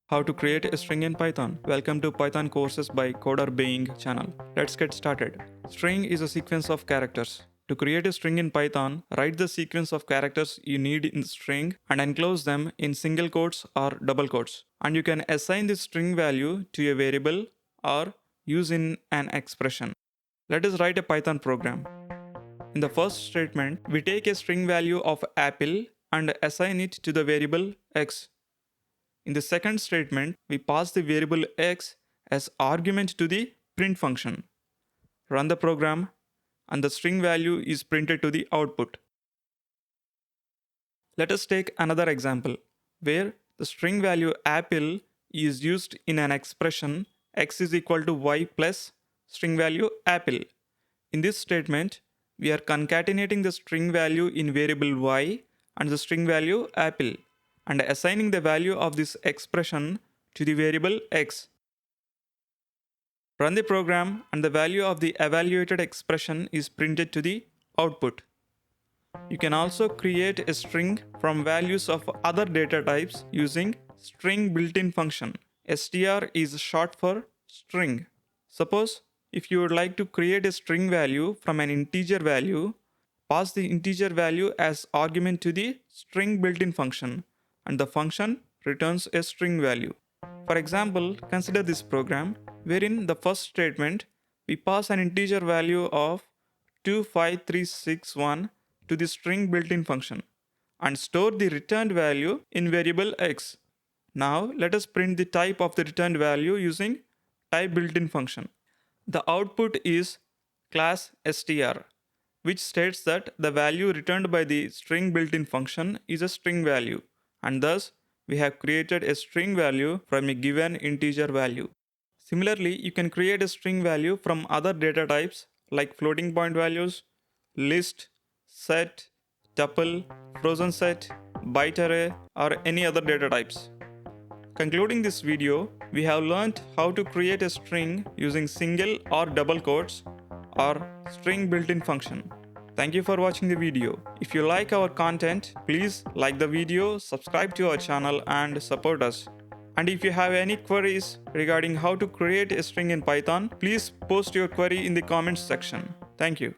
How to create a string in Python. Welcome to Python courses by Coder Being channel. Let's get started. String is a sequence of characters. To create a string in Python, write the sequence of characters you need in the string and enclose them in single quotes or double quotes. And you can assign this string value to a variable or use in an expression. Let us write a Python program. In the first statement, we take a string value of apple and assign it to the variable x. In the second statement, we pass the variable x as argument to the print function. Run the program, and the string value is printed to the output. Let us take another example where the string value apple is used in an expression x is equal to y plus string value apple. In this statement, we are concatenating the string value in variable y and the string value apple and assigning the value of this expression to the variable x. Run the program and the value of the evaluated expression is printed to the output. You can also create a string from values of other data types using string built-in function. str is short for string. Suppose if you would like to create a string value from an integer value, pass the integer value as argument to the string built-in function and the function returns a string value. For example, consider this program wherein the first statement we pass an integer value of 25361 to the string built-in function and store the returned value in variable x. Now let us print the type of the returned value using type built-in function. The output is class str, which states that the value returned by the string built-in function is a string value, and thus we have created a string value from a given integer value. Similarly, you can create a string value from other data types like floating point values, list, set, tuple, frozen set, byte array, or any other data types. Concluding this video, we have learned how to create a string using single or double quotes or string built-in function. Thank you for watching the video. If you like our content, please like the video, subscribe to our channel and support us. And if you have any queries regarding how to create a string in Python, please post your query in the comments section. Thank you.